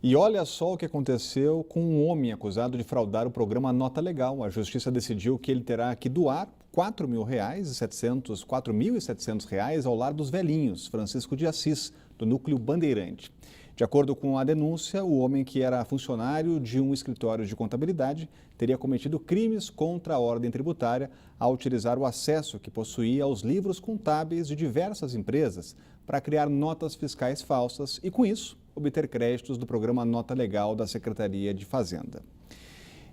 E olha só o que aconteceu com um homem acusado de fraudar o programa Nota Legal. A justiça decidiu que ele terá que doar R$ 4.700 ao Lar dos Velhinhos, Francisco de Assis, do Núcleo Bandeirante. De acordo com a denúncia, o homem, que era funcionário de um escritório de contabilidade, teria cometido crimes contra a ordem tributária ao utilizar o acesso que possuía aos livros contábeis de diversas empresas para criar notas fiscais falsas e, com isso, obter créditos do programa Nota Legal da Secretaria de Fazenda.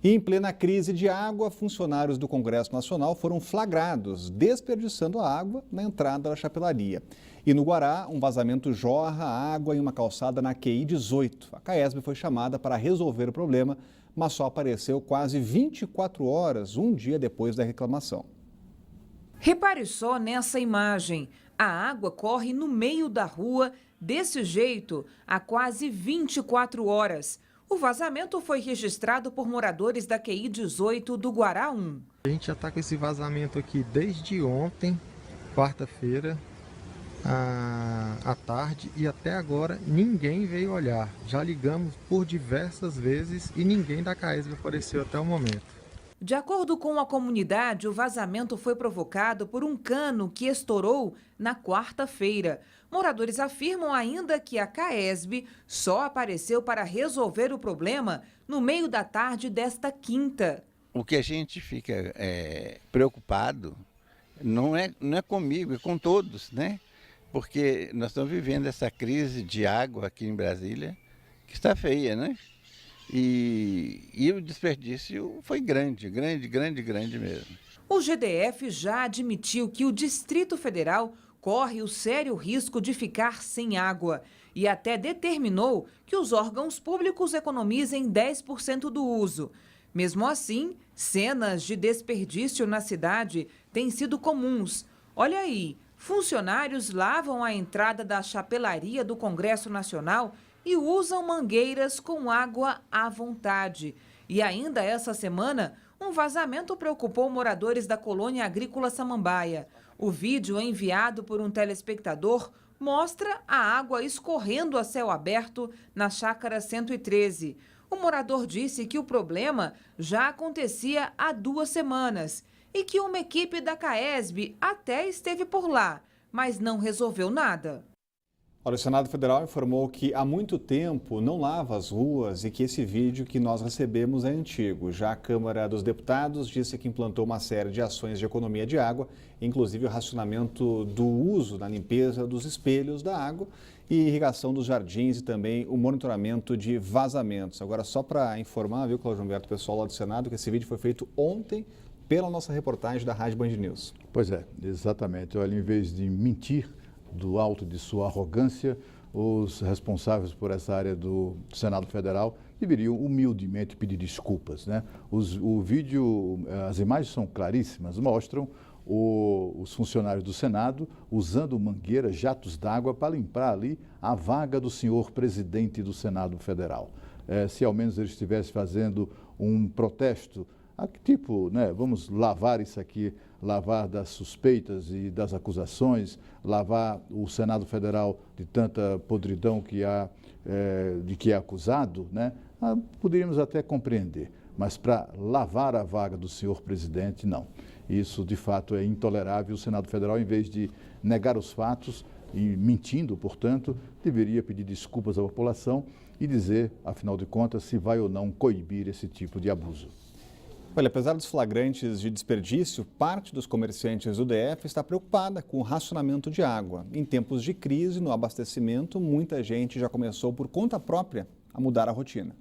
E em plena crise de água, funcionários do Congresso Nacional foram flagrados desperdiçando a água na entrada da chapelaria. E no Guará, um vazamento jorra água em uma calçada na QI 18. A CAESB foi chamada para resolver o problema, mas só apareceu quase 24 horas, um dia depois da reclamação. Repare só nessa imagem. A água corre no meio da rua, desse jeito, há quase 24 horas. O vazamento foi registrado por moradores da QI 18 do Guará 1. A gente já está com esse vazamento aqui desde ontem, quarta-feira, à tarde, e até agora ninguém veio olhar. Já ligamos por diversas vezes e ninguém da CAESB apareceu até o momento. De acordo com a comunidade, o vazamento foi provocado por um cano que estourou na quarta-feira. Moradores afirmam ainda que a CAESB só apareceu para resolver o problema no meio da tarde desta quinta. O que a gente fica preocupado não é comigo, é com todos, né? Porque nós estamos vivendo essa crise de água aqui em Brasília, que está feia, né? E o desperdício foi grande mesmo. O GDF já admitiu que o Distrito Federal corre o sério risco de ficar sem água e até determinou que os órgãos públicos economizem 10% do uso. Mesmo assim, cenas de desperdício na cidade têm sido comuns. Olha aí, funcionários lavam a entrada da chapelaria do Congresso Nacional e usam mangueiras com água à vontade. E ainda essa semana, um vazamento preocupou moradores da colônia agrícola Samambaia. O vídeo enviado por um telespectador mostra a água escorrendo a céu aberto na chácara 113. O morador disse que o problema já acontecia há 2 semanas e que uma equipe da CAESB até esteve por lá, mas não resolveu nada. Olha, o Senado Federal informou que há muito tempo não lava as ruas e que esse vídeo que nós recebemos é antigo. Já a Câmara dos Deputados disse que implantou uma série de ações de economia de água, inclusive o racionamento do uso na limpeza dos espelhos da água e irrigação dos jardins e também o monitoramento de vazamentos. Agora, só para informar, viu, Cláudio Humberto, o pessoal lá do Senado, que esse vídeo foi feito ontem pela nossa reportagem da Rádio Band News. Pois é, exatamente. Olha, em vez de mentir do alto de sua arrogância, os responsáveis por essa área do Senado Federal deveriam humildemente pedir desculpas, né? O vídeo, as imagens são claríssimas, mostram os funcionários do Senado usando mangueiras, jatos d'água para limpar ali a vaga do senhor presidente do Senado Federal. Se ao menos eles estivessem fazendo um protesto, tipo, né, vamos lavar isso aqui, lavar das suspeitas e das acusações, lavar o Senado Federal de tanta podridão que há, de que é acusado, né, poderíamos até compreender. Mas para lavar a vaga do senhor presidente, não. Isso, de fato, é intolerável. O Senado Federal, em vez de negar os fatos e mentindo, portanto, deveria pedir desculpas à população e dizer, afinal de contas, se vai ou não coibir esse tipo de abuso. Olha, apesar dos flagrantes de desperdício, parte dos comerciantes do DF está preocupada com o racionamento de água. Em tempos de crise no abastecimento, muita gente já começou por conta própria a mudar a rotina.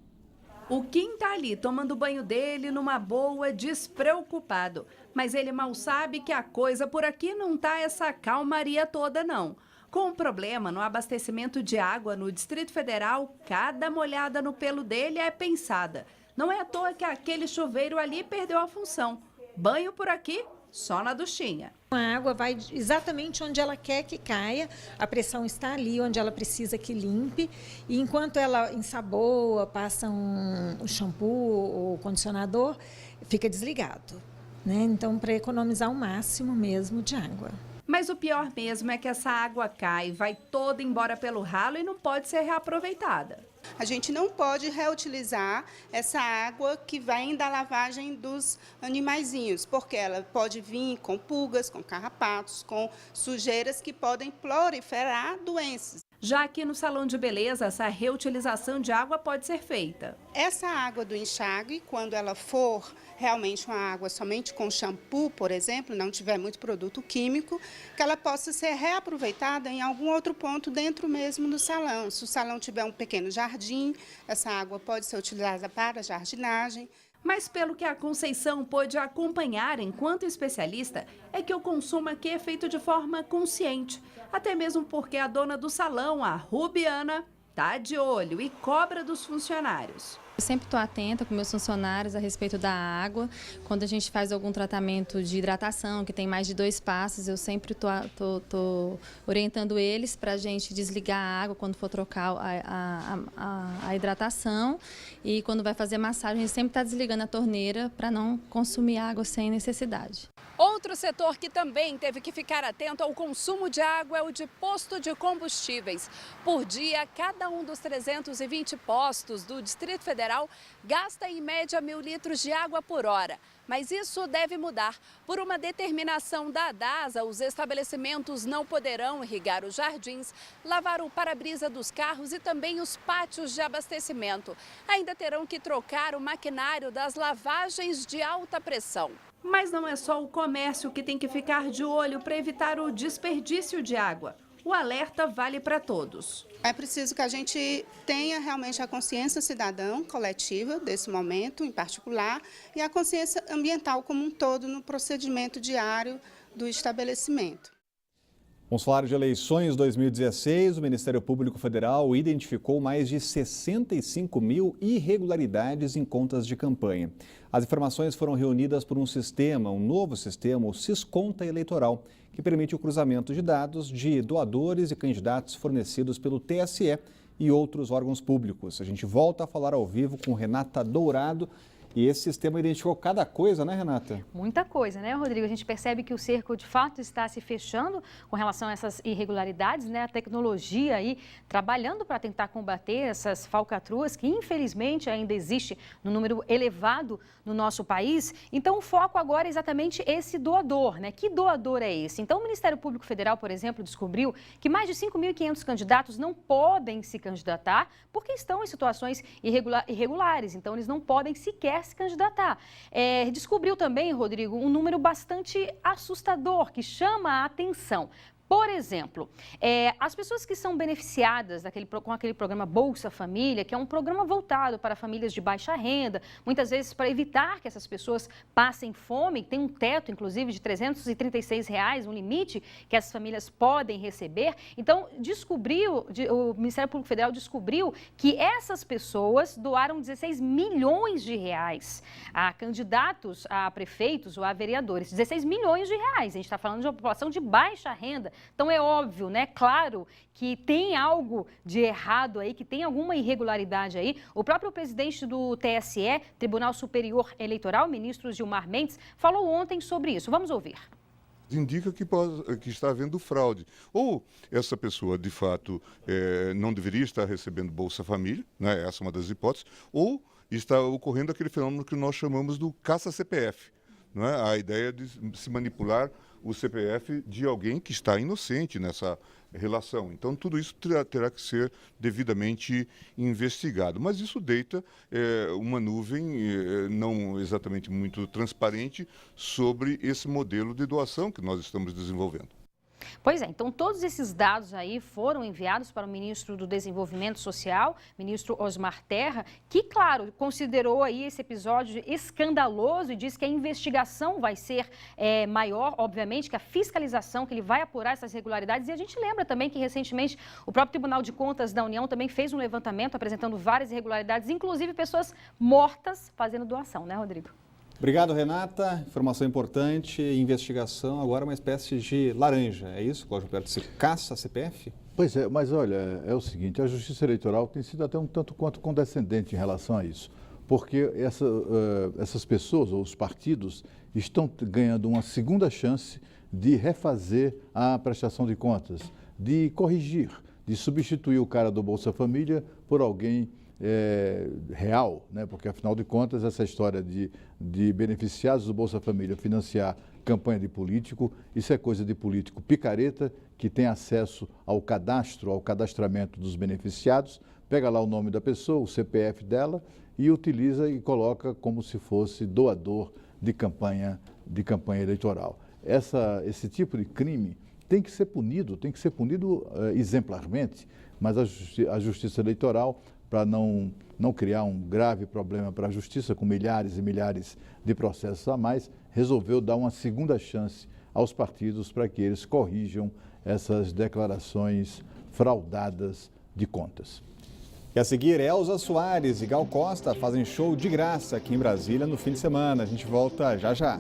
O Kim está ali tomando o banho dele numa boa, despreocupado. Mas ele mal sabe que a coisa por aqui não tá essa calmaria toda, não. Com o problema no abastecimento de água no Distrito Federal, cada molhada no pelo dele é pensada. Não é à toa que aquele chuveiro ali perdeu a função. Banho por aqui, só na duchinha. A água vai exatamente onde ela quer que caia, a pressão está ali onde ela precisa que limpe. E enquanto ela ensaboa, passa um shampoo ou condicionador, fica desligado, né? Então, para economizar o máximo mesmo de água. Mas o pior mesmo é que essa água cai, vai toda embora pelo ralo e não pode ser reaproveitada. A gente não pode reutilizar essa água que vem da lavagem dos animaizinhos, porque ela pode vir com pulgas, com carrapatos, com sujeiras que podem proliferar doenças. Já aqui no salão de beleza, essa reutilização de água pode ser feita. Essa água do enxágue, quando ela for realmente uma água somente com shampoo, por exemplo, não tiver muito produto químico, que ela possa ser reaproveitada em algum outro ponto dentro mesmo do salão. Se o salão tiver um pequeno jardim, essa água pode ser utilizada para jardinagem. Mas pelo que a Conceição pôde acompanhar enquanto especialista, é que o consumo aqui é feito de forma consciente. Até mesmo porque a dona do salão, a Rubiana, está de olho e cobra dos funcionários. Eu sempre estou atenta com meus funcionários a respeito da água. Quando a gente faz algum tratamento de hidratação, que tem mais de 2 passos, eu sempre estou orientando eles para a gente desligar a água quando for trocar a hidratação. E quando vai fazer massagem, a gente sempre está desligando a torneira para não consumir água sem necessidade. Outro setor que também teve que ficar atento ao consumo de água é o de posto de combustíveis. Por dia, cada um dos 320 postos do Distrito Federal gasta em média 1.000 litros de água por hora. Mas isso deve mudar. Por uma determinação da DASA, os estabelecimentos não poderão irrigar os jardins, lavar o para-brisa dos carros e também os pátios de abastecimento. Ainda terão que trocar o maquinário das lavagens de alta pressão. Mas não é só o comércio que tem que ficar de olho para evitar o desperdício de água. O alerta vale para todos. É preciso que a gente tenha realmente a consciência cidadã coletiva desse momento em particular e a consciência ambiental como um todo no procedimento diário do estabelecimento. Vamos falar de eleições 2016. O Ministério Público Federal identificou mais de 65 mil irregularidades em contas de campanha. As informações foram reunidas por um novo sistema, o Sisconta Eleitoral, que permite o cruzamento de dados de doadores e candidatos fornecidos pelo TSE e outros órgãos públicos. A gente volta a falar ao vivo com Renata Dourado. E esse sistema identificou cada coisa, né, Renata? Muita coisa, né, Rodrigo? A gente percebe que o cerco, de fato, está se fechando com relação a essas irregularidades, né? A tecnologia aí trabalhando para tentar combater essas falcatruas que, infelizmente, ainda existe no número elevado no nosso país. Então, o foco agora é exatamente esse doador, né? Que doador é esse? Então, o Ministério Público Federal, por exemplo, descobriu que mais de 5.500 candidatos não podem se candidatar porque estão em situações irregulares. Então, eles não podem sequer se candidatar. Descobriu também, Rodrigo, um número bastante assustador que chama a atenção. Por exemplo, as pessoas que são beneficiadas com aquele programa Bolsa Família, que é um programa voltado para famílias de baixa renda, muitas vezes para evitar que essas pessoas passem fome, tem um teto, inclusive, de R$ 336, um limite que essas famílias podem receber. Então, o Ministério Público Federal descobriu que essas pessoas doaram 16 milhões de reais a candidatos, a prefeitos ou a vereadores. 16 milhões de reais. A gente está falando de uma população de baixa renda. Então é óbvio, né? Claro que tem algo de errado aí, que tem alguma irregularidade aí. O próprio presidente do TSE, Tribunal Superior Eleitoral, ministro Gilmar Mendes, falou ontem sobre isso. Vamos ouvir. Indica que está havendo fraude. Ou essa pessoa, de fato, não deveria estar recebendo Bolsa Família, né? Essa é uma das hipóteses, ou está ocorrendo aquele fenômeno que nós chamamos do caça-CPF. Não é? A ideia de se manipular o CPF de alguém que está inocente nessa relação. Então, tudo isso terá que ser devidamente investigado. Mas isso deita uma nuvem não exatamente muito transparente sobre esse modelo de doação que nós estamos desenvolvendo. Pois é, então todos esses dados aí foram enviados para o ministro do Desenvolvimento Social, ministro Osmar Terra, que, claro, considerou aí esse episódio escandaloso e diz que a investigação vai ser maior, obviamente, que a fiscalização, que ele vai apurar essas irregularidades. E a gente lembra também que, recentemente, o próprio Tribunal de Contas da União também fez um levantamento apresentando várias irregularidades, inclusive pessoas mortas fazendo doação, né, Rodrigo? Obrigado, Renata. Informação importante, investigação, agora uma espécie de laranja, é isso, Cláudio Roberto? Se caça a CPF? Pois é, mas olha, é o seguinte, a Justiça Eleitoral tem sido até um tanto quanto condescendente em relação a isso, porque essas pessoas ou os partidos estão ganhando uma segunda chance de refazer a prestação de contas, de corrigir, de substituir o cara do Bolsa Família por alguém real, né? Porque afinal de contas essa história de beneficiados do Bolsa Família financiar campanha de político, isso é coisa de político picareta que tem acesso ao cadastro, ao cadastramento dos beneficiados, pega lá o nome da pessoa, o CPF dela e utiliza e coloca como se fosse doador de campanha eleitoral. Esse tipo de crime tem que ser punido exemplarmente, mas a Justiça Eleitoral, para não criar um grave problema para a Justiça, com milhares e milhares de processos a mais, resolveu dar uma segunda chance aos partidos para que eles corrijam essas declarações fraudadas de contas. E a seguir, Elza Soares e Gal Costa fazem show de graça aqui em Brasília no fim de semana. A gente volta já já.